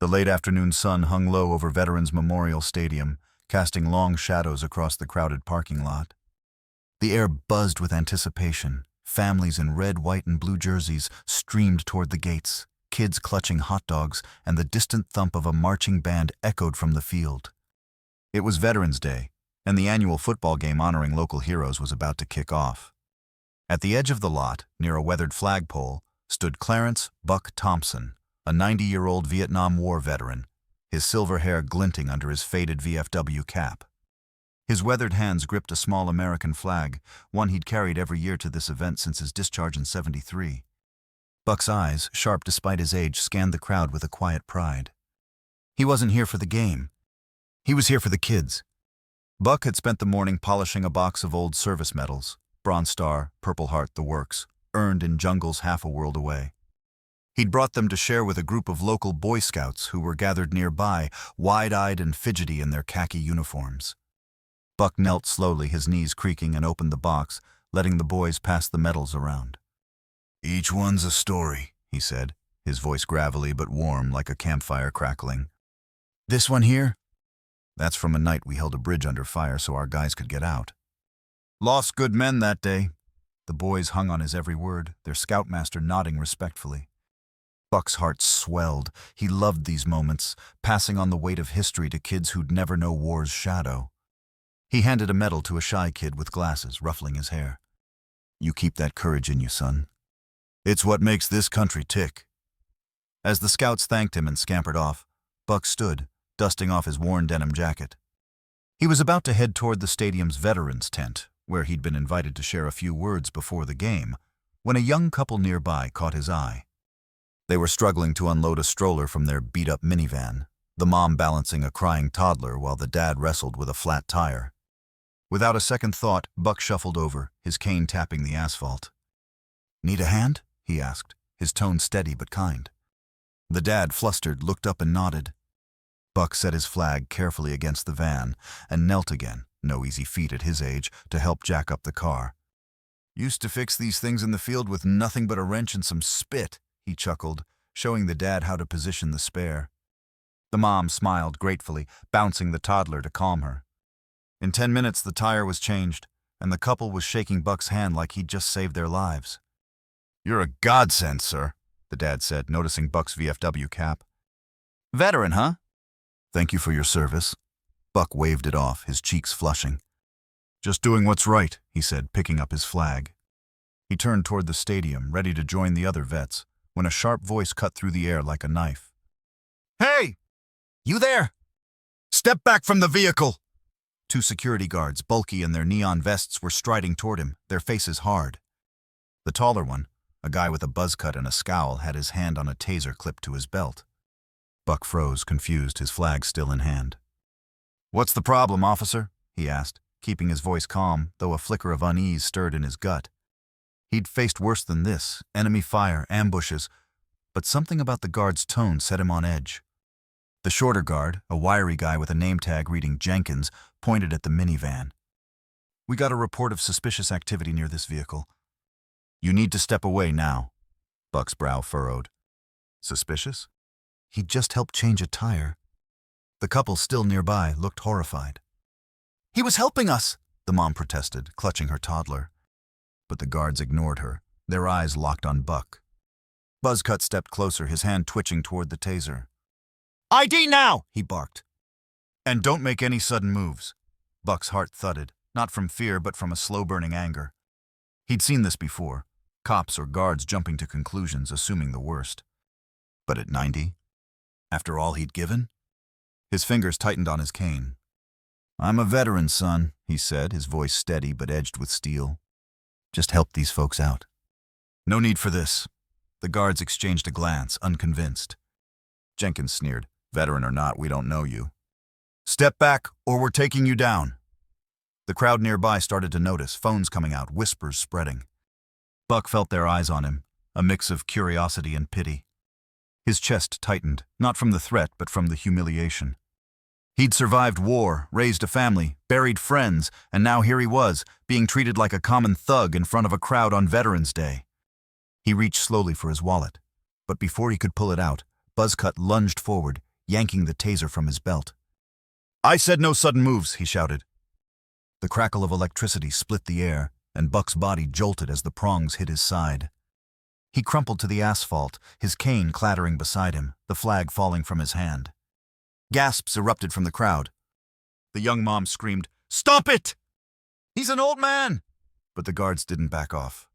The late afternoon sun hung low over Veterans Memorial Stadium, casting long shadows across the crowded parking lot. The air buzzed with anticipation. Families in red, white, and blue jerseys streamed toward the gates, kids clutching hot dogs, and the distant thump of a marching band echoed from the field. It was Veterans Day, and the annual football game honoring local heroes was about to kick off. At the edge of the lot, near a weathered flagpole, stood Clarence "Buck" Thompson, a 90-year-old Vietnam War veteran, his silver hair glinting under his faded VFW cap. His weathered hands gripped a small American flag, one he'd carried every year to this event since his discharge in '73. Buck's eyes, sharp despite his age, scanned the crowd with a quiet pride. He wasn't here for the game. He was here for the kids. Buck had spent the morning polishing a box of old service medals, Bronze Star, Purple Heart, the works, earned in jungles half a world away. He'd brought them to share with a group of local Boy Scouts who were gathered nearby, wide-eyed and fidgety in their khaki uniforms. Buck knelt slowly, his knees creaking, and opened the box, letting the boys pass the medals around. "Each one's a story," he said, his voice gravelly but warm like a campfire crackling. "This one here? That's from a night we held a bridge under fire so our guys could get out. Lost good men that day." The boys hung on his every word, their scoutmaster nodding respectfully. Buck's heart swelled. He loved these moments, passing on the weight of history to kids who'd never know war's shadow. He handed a medal to a shy kid with glasses, ruffling his hair. "You keep that courage in you, son. It's what makes this country tick." As the scouts thanked him and scampered off, Buck stood, dusting off his worn denim jacket. He was about to head toward the stadium's veterans tent, where he'd been invited to share a few words before the game, when a young couple nearby caught his eye. They were struggling to unload a stroller from their beat-up minivan, the mom balancing a crying toddler while the dad wrestled with a flat tire. Without a second thought, Buck shuffled over, his cane tapping the asphalt. "Need a hand?" he asked, his tone steady but kind. The dad, flustered, looked up and nodded. Buck set his flag carefully against the van and knelt again, no easy feat at his age, to help jack up the car. "Used to fix these things in the field with nothing but a wrench and some spit," he chuckled, showing the dad how to position the spare. The mom smiled gratefully, bouncing the toddler to calm her. In 10 minutes, the tire was changed, and the couple was shaking Buck's hand like he'd just saved their lives. "You're a godsend, sir," the dad said, noticing Buck's VFW cap. "Veteran, huh?" "Thank you for your service." Buck waved it off, his cheeks flushing. "Just doing what's right," he said, picking up his flag. He turned toward the stadium, ready to join the other vets, when a sharp voice cut through the air like a knife. "Hey! You there? Step back from the vehicle!" Two security guards, bulky in their neon vests, were striding toward him, their faces hard. The taller one, a guy with a buzz cut and a scowl, had his hand on a taser clipped to his belt. Buck froze, confused, his flag still in hand. "What's the problem, officer?" he asked, keeping his voice calm, though a flicker of unease stirred in his gut. He'd faced worse than this, enemy fire, ambushes, but something about the guard's tone set him on edge. The shorter guard, a wiry guy with a name tag reading Jenkins, pointed at the minivan. "We got a report of suspicious activity near this vehicle. You need to step away now." Buck's brow furrowed. Suspicious? He'd just helped change a tire. The couple, still nearby, looked horrified. "He was helping us," the mom protested, clutching her toddler. But the guards ignored her, their eyes locked on Buck. Buzzcut stepped closer, his hand twitching toward the taser. "ID now!" he barked. "And don't make any sudden moves." Buck's heart thudded, not from fear but from a slow-burning anger. He'd seen this before, cops or guards jumping to conclusions, assuming the worst. But at 90? After all he'd given? His fingers tightened on his cane. "I'm a veteran, son," he said, his voice steady but edged with steel. "Just help these folks out." "No need for this." The guards exchanged a glance, unconvinced. Jenkins sneered. "Veteran or not, we don't know you. Step back, or we're taking you down." The crowd nearby started to notice, phones coming out, whispers spreading. Buck felt their eyes on him, a mix of curiosity and pity. His chest tightened, not from the threat, but from the humiliation. He'd survived war, raised a family, buried friends, and now here he was, being treated like a common thug in front of a crowd on Veterans Day. He reached slowly for his wallet, but before he could pull it out, Buzzcut lunged forward, yanking the taser from his belt. "I said no sudden moves," he shouted. The crackle of electricity split the air, and Buck's body jolted as the prongs hit his side. He crumpled to the asphalt, his cane clattering beside him, the flag falling from his hand. Gasps erupted from the crowd. The young mom screamed, "Stop it! He's an old man!" But the guards didn't back off.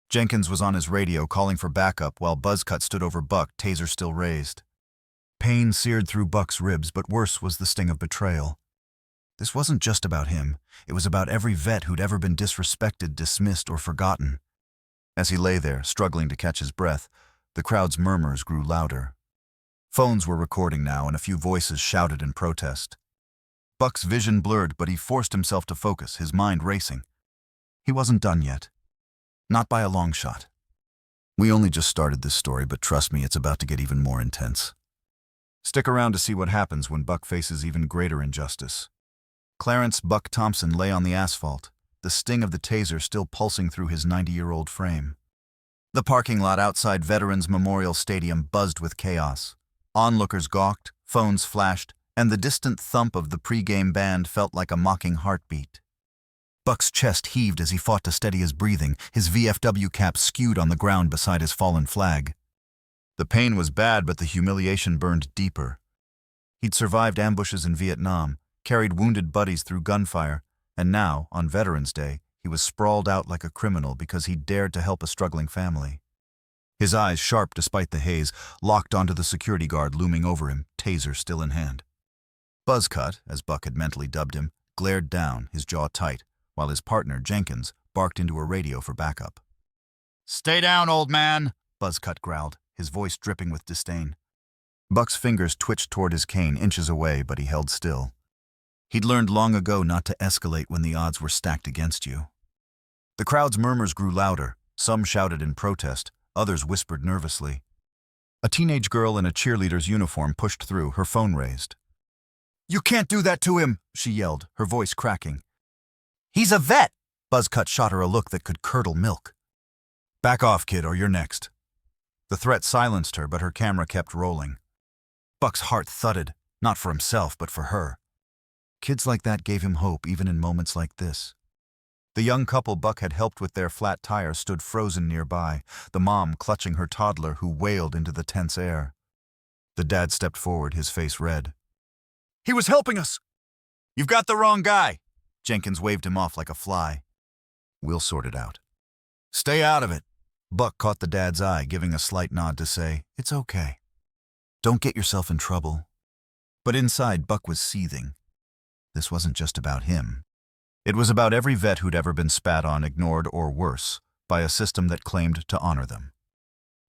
Jenkins was on his radio calling for backup while Buzzcut stood over Buck, taser still raised. Pain seared through Buck's ribs, but worse was the sting of betrayal. This wasn't just about him. It was about every vet who'd ever been disrespected, dismissed, or forgotten. As he lay there, struggling to catch his breath, the crowd's murmurs grew louder. Phones were recording now, and a few voices shouted in protest. Buck's vision blurred, but he forced himself to focus, his mind racing. He wasn't done yet. Not by a long shot. We only just started this story, but trust me, it's about to get even more intense. Stick around to see what happens when Buck faces even greater injustice. Clarence "Buck" Thompson lay on the asphalt, the sting of the taser still pulsing through his 90-year-old frame. The parking lot outside Veterans Memorial Stadium buzzed with chaos. Onlookers gawked, phones flashed, and the distant thump of the pre-game band felt like a mocking heartbeat. Buck's chest heaved as he fought to steady his breathing, his VFW cap skewed on the ground beside his fallen flag. The pain was bad, but the humiliation burned deeper. He'd survived ambushes in Vietnam, carried wounded buddies through gunfire, and now, on Veterans Day, he was sprawled out like a criminal because he'd dared to help a struggling family. His eyes, sharp despite the haze, locked onto the security guard looming over him, taser still in hand. Buzzcut, as Buck had mentally dubbed him, glared down, his jaw tight, while his partner, Jenkins, barked into a radio for backup. "Stay down, old man," Buzzcut growled, his voice dripping with disdain. Buck's fingers twitched toward his cane, inches away, but he held still. He'd learned long ago not to escalate when the odds were stacked against you. The crowd's murmurs grew louder. Some shouted in protest, others whispered nervously. A teenage girl in a cheerleader's uniform pushed through, her phone raised. "You can't do that to him," she yelled, her voice cracking. "He's a vet!" Buzzcut shot her a look that could curdle milk. "Back off, kid, or you're next." The threat silenced her, but her camera kept rolling. Buck's heart thudded, not for himself, but for her. Kids like that gave him hope, even in moments like this. The young couple Buck had helped with their flat tire stood frozen nearby, the mom clutching her toddler who wailed into the tense air. The dad stepped forward, his face red. "He was helping us!" "You've got the wrong guy!" Jenkins waved him off like a fly. "We'll sort it out." "Stay out of it." Buck caught the dad's eye, giving a slight nod to say, "It's okay. Don't get yourself in trouble." But inside, Buck was seething. This wasn't just about him. It was about every vet who'd ever been spat on, ignored, or worse, by a system that claimed to honor them.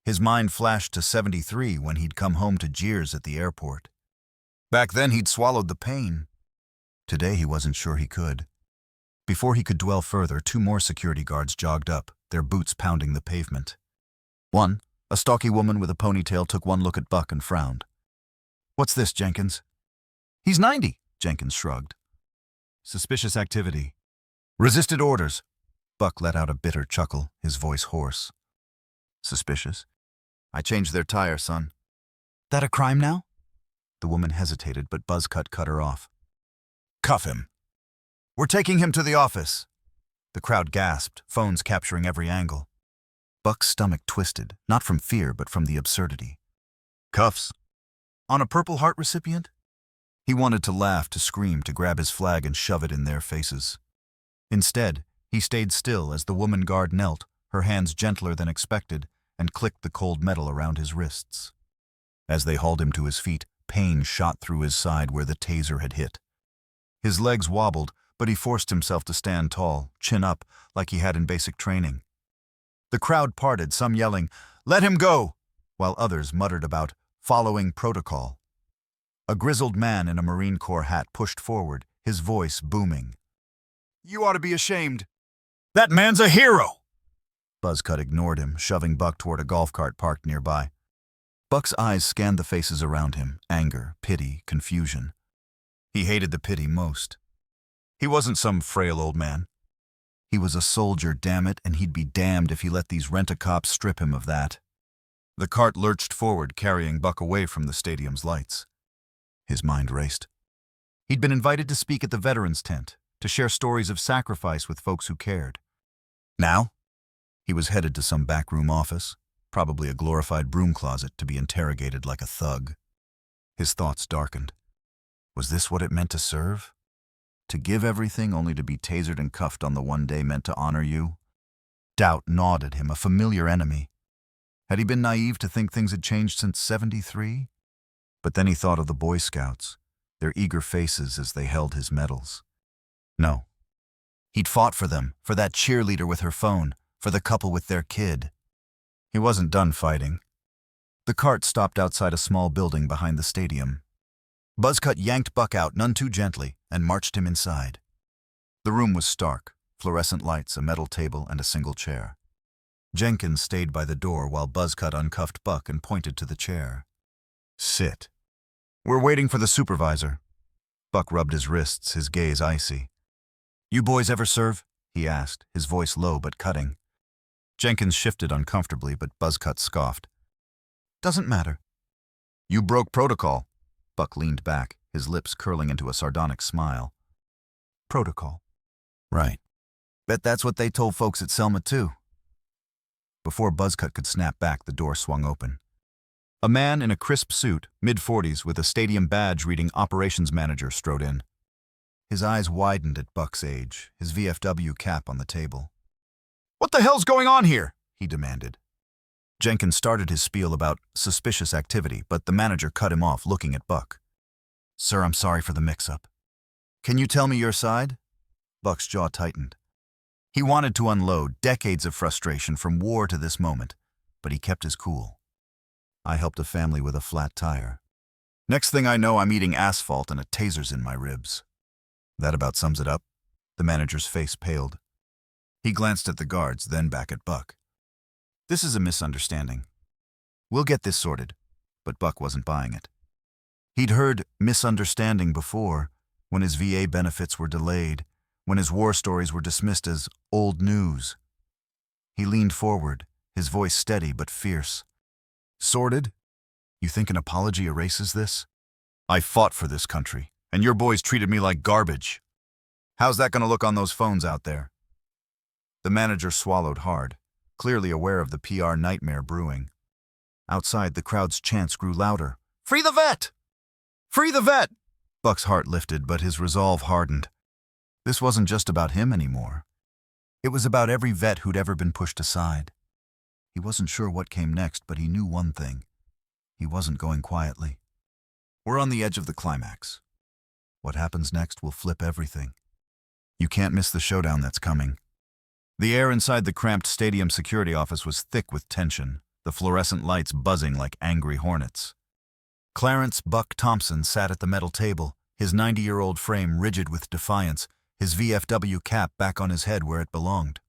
His mind flashed to 73 when he'd come home to jeers at the airport. Back then he'd swallowed the pain. Today he wasn't sure he could. Before he could dwell further, two more security guards jogged up, their boots pounding the pavement. One, a stocky woman with a ponytail, took one look at Buck and frowned. "What's this, Jenkins?" "He's 90, Jenkins shrugged. "Suspicious activity. Resisted orders." Buck let out a bitter chuckle, his voice hoarse. "Suspicious? I changed their tire, son." "That a crime now?" The woman hesitated, but Buzzcut cut her off. "Cuff him. We're taking him to the office." The crowd gasped, phones capturing every angle. Buck's stomach twisted, not from fear, but from the absurdity. "Cuffs? On a Purple Heart recipient?" He wanted to laugh, to scream, to grab his flag and shove it in their faces. Instead, he stayed still as the woman guard knelt, her hands gentler than expected, and clicked the cold metal around his wrists. As they hauled him to his feet, pain shot through his side where the taser had hit. His legs wobbled, but he forced himself to stand tall, chin up, like he had in basic training. The crowd parted, some yelling, "Let him go!" while others muttered about following protocol. A grizzled man in a Marine Corps hat pushed forward, his voice booming. "You ought to be ashamed. That man's a hero!" Buzzcut ignored him, shoving Buck toward a golf cart parked nearby. Buck's eyes scanned the faces around him, anger, pity, confusion. He hated the pity most. He wasn't some frail old man. He was a soldier, damn it, and he'd be damned if he let these rent-a-cops strip him of that. The cart lurched forward, carrying Buck away from the stadium's lights. His mind raced. He'd been invited to speak at the veterans' tent, to share stories of sacrifice with folks who cared. Now, he was headed to some backroom office, probably a glorified broom closet, to be interrogated like a thug. His thoughts darkened. Was this what it meant to serve? To give everything only to be tasered and cuffed on the one day meant to honor you? Doubt gnawed at him, a familiar enemy. Had he been naive to think things had changed since '73? But then he thought of the Boy Scouts, their eager faces as they held his medals. No. He'd fought for them, for that cheerleader with her phone, for the couple with their kid. He wasn't done fighting. The cart stopped outside a small building behind the stadium. Buzzcut yanked Buck out none too gently and marched him inside. The room was stark, fluorescent lights, a metal table, and a single chair. Jenkins stayed by the door while Buzzcut uncuffed Buck and pointed to the chair. Sit. We're waiting for the supervisor. Buck rubbed his wrists, his gaze icy. You boys ever serve? He asked, his voice low but cutting. Jenkins shifted uncomfortably, but Buzzcut scoffed. Doesn't matter. You broke protocol. Buck leaned back, his lips curling into a sardonic smile. Protocol. Right. Bet that's what they told folks at Selma, too. Before Buzzcut could snap back, the door swung open. A man in a crisp suit, mid-40s, with a stadium badge reading Operations Manager, strode in. His eyes widened at Buck's age, his VFW cap on the table. What the hell's going on here? He demanded. Jenkins started his spiel about suspicious activity, but the manager cut him off, looking at Buck. Sir, I'm sorry for the mix-up. Can you tell me your side? Buck's jaw tightened. He wanted to unload decades of frustration from war to this moment, but he kept his cool. I helped a family with a flat tire. Next thing I know, I'm eating asphalt and a taser's in my ribs. That about sums it up. The manager's face paled. He glanced at the guards, then back at Buck. This is a misunderstanding. We'll get this sorted, but Buck wasn't buying it. He'd heard misunderstanding before, when his VA benefits were delayed, when his war stories were dismissed as old news. He leaned forward, his voice steady but fierce. Sorted? You think an apology erases this? I fought for this country, and your boys treated me like garbage. How's that going to look on those phones out there? The manager swallowed hard, clearly aware of the PR nightmare brewing. Outside, the crowd's chants grew louder. Free the vet! Free the vet! Buck's heart lifted, but his resolve hardened. This wasn't just about him anymore. It was about every vet who'd ever been pushed aside. He wasn't sure what came next, but he knew one thing. He wasn't going quietly. We're on the edge of the climax. What happens next will flip everything. You can't miss the showdown that's coming. The air inside the cramped stadium security office was thick with tension, the fluorescent lights buzzing like angry hornets. Clarence "Buck" Thompson sat at the metal table, his 90-year-old frame rigid with defiance, his VFW cap back on his head where it belonged.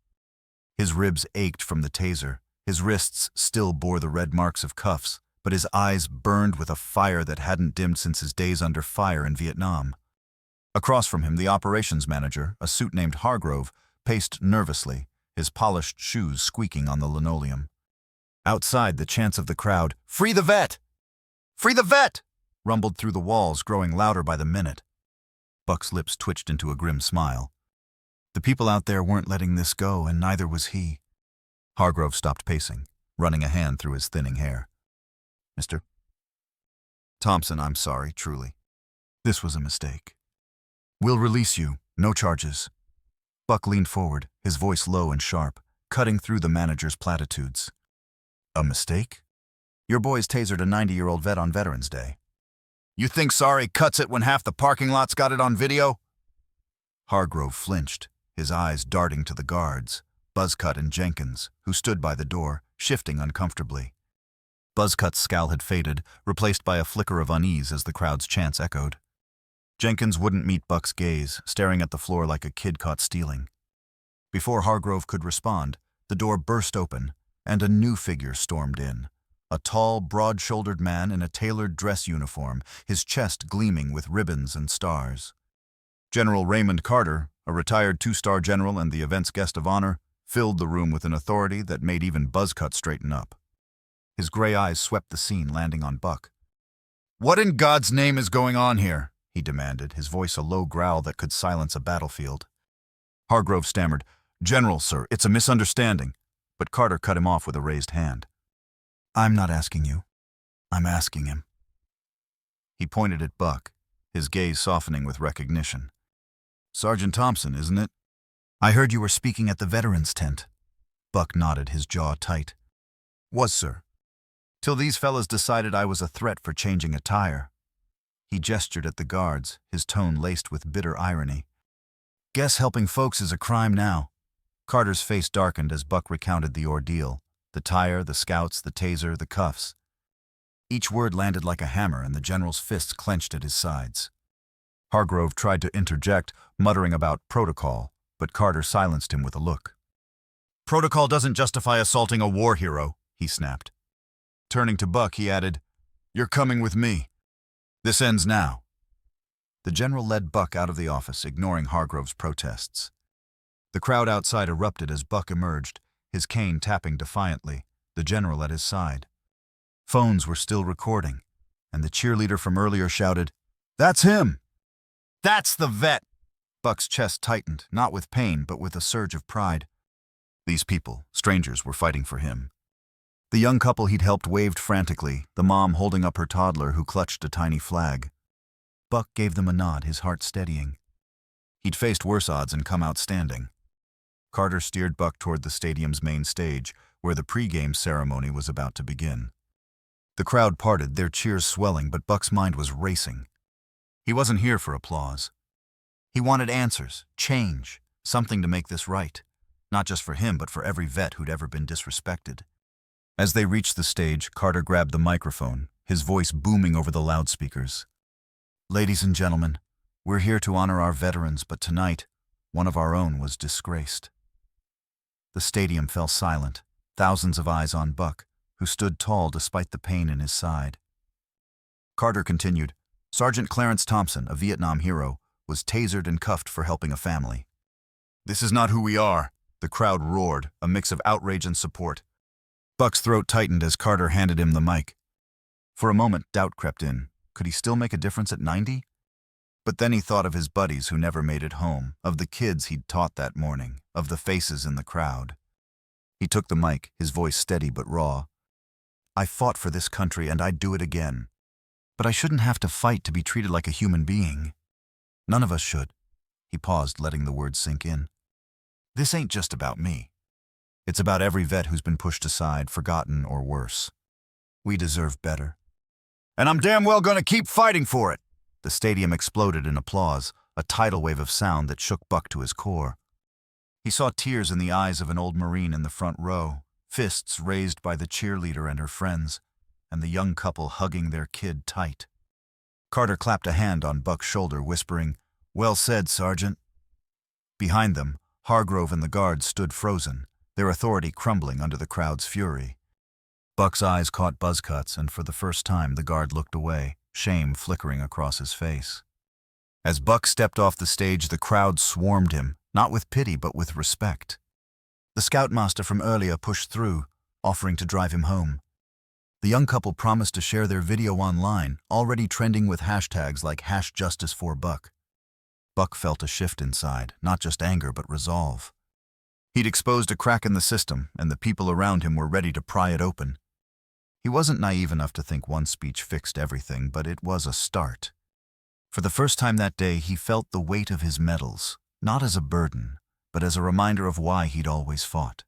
His ribs ached from the taser, his wrists still bore the red marks of cuffs, but his eyes burned with a fire that hadn't dimmed since his days under fire in Vietnam. Across from him, the operations manager, a suit named Hargrove, paced nervously, his polished shoes squeaking on the linoleum. Outside, the chants of the crowd, "Free the vet! Free the vet!" rumbled through the walls, growing louder by the minute. Buck's lips twitched into a grim smile. The people out there weren't letting this go, and neither was he. Hargrove stopped pacing, running a hand through his thinning hair. Mr. Thompson, I'm sorry, truly. This was a mistake. We'll release you, no charges. Buck leaned forward, his voice low and sharp, cutting through the manager's platitudes. A mistake? Your boys tasered a 90-year-old vet on Veterans Day. You think sorry cuts it when half the parking lot's got it on video? Hargrove flinched, his eyes darting to the guards, Buzzcut and Jenkins, who stood by the door, shifting uncomfortably. Buzzcut's scowl had faded, replaced by a flicker of unease as the crowd's chants echoed. Jenkins wouldn't meet Buck's gaze, staring at the floor like a kid caught stealing. Before Hargrove could respond, the door burst open, and a new figure stormed in. A tall, broad-shouldered man in a tailored dress uniform, his chest gleaming with ribbons and stars. General Raymond Carter, a retired two-star general and the event's guest of honor, filled the room with an authority that made even Buzzcut straighten up. His gray eyes swept the scene, landing on Buck. What in God's name is going on here? He demanded, his voice a low growl that could silence a battlefield. Hargrove stammered, "General, sir, it's a misunderstanding." But Carter cut him off with a raised hand. "I'm not asking you. I'm asking him." He pointed at Buck, his gaze softening with recognition. "Sergeant Thompson, isn't it? I heard you were speaking at the veterans' tent." Buck nodded, his jaw tight. "Was, sir. Till these fellas decided I was a threat for changing a tire." He gestured at the guards, his tone laced with bitter irony. "Guess helping folks is a crime now." Carter's face darkened as Buck recounted the ordeal. The tire, the scouts, the taser, the cuffs. Each word landed like a hammer, and the general's fists clenched at his sides. Hargrove tried to interject, muttering about protocol, but Carter silenced him with a look. "Protocol doesn't justify assaulting a war hero," he snapped. Turning to Buck, he added, "You're coming with me. This ends now." The general led Buck out of the office, ignoring Hargrove's protests. The crowd outside erupted as Buck emerged, his cane tapping defiantly, the general at his side. Phones were still recording, and the cheerleader from earlier shouted, "That's him! That's the vet!" Buck's chest tightened, not with pain, but with a surge of pride. These people, strangers, were fighting for him. The young couple he'd helped waved frantically, the mom holding up her toddler who clutched a tiny flag. Buck gave them a nod, his heart steadying. He'd faced worse odds and come out standing. Carter steered Buck toward the stadium's main stage, where the pre-game ceremony was about to begin. The crowd parted, their cheers swelling, but Buck's mind was racing. He wasn't here for applause. He wanted answers, change, something to make this right. Not just for him, but for every vet who'd ever been disrespected. As they reached the stage, Carter grabbed the microphone, his voice booming over the loudspeakers. "Ladies and gentlemen, we're here to honor our veterans, but tonight, one of our own was disgraced." The stadium fell silent, thousands of eyes on Buck, who stood tall despite the pain in his side. Carter continued, "Sergeant Clarence Thompson, a Vietnam hero, was tasered and cuffed for helping a family." "This is not who we are," the crowd roared, a mix of outrage and support. Buck's throat tightened as Carter handed him the mic. For a moment, doubt crept in. Could he still make a difference at 90? But then he thought of his buddies who never made it home, of the kids he'd taught that morning, of the faces in the crowd. He took the mic, his voice steady but raw. "I fought for this country and I'd do it again. But I shouldn't have to fight to be treated like a human being. None of us should." He paused, letting the words sink in. "This ain't just about me. It's about every vet who's been pushed aside, forgotten, or worse. We deserve better. And I'm damn well gonna keep fighting for it." The stadium exploded in applause, a tidal wave of sound that shook Buck to his core. He saw tears in the eyes of an old Marine in the front row, fists raised by the cheerleader and her friends, and the young couple hugging their kid tight. Carter clapped a hand on Buck's shoulder, whispering, "Well said, Sergeant." Behind them, Hargrove and the guards stood frozen, their authority crumbling under the crowd's fury. Buck's eyes caught Buzzcut's, and for the first time the guard looked away, shame flickering across his face. As Buck stepped off the stage, the crowd swarmed him, not with pity but with respect. The scoutmaster from earlier pushed through, offering to drive him home. The young couple promised to share their video online, already trending with hashtags like #JusticeForBuck. Buck felt a shift inside, not just anger but resolve. He'd exposed a crack in the system, and the people around him were ready to pry it open. He wasn't naive enough to think one speech fixed everything, but it was a start. For the first time that day, he felt the weight of his medals, not as a burden, but as a reminder of why he'd always fought.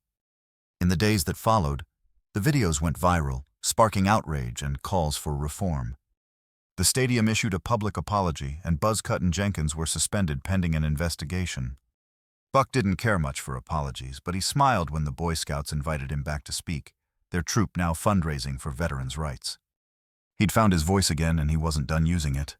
In the days that followed, the videos went viral, sparking outrage and calls for reform. The stadium issued a public apology, and Buzzcut and Jenkins were suspended pending an investigation. Buck didn't care much for apologies, but he smiled when the Boy Scouts invited him back to speak, their troop now fundraising for veterans' rights. He'd found his voice again, and he wasn't done using it.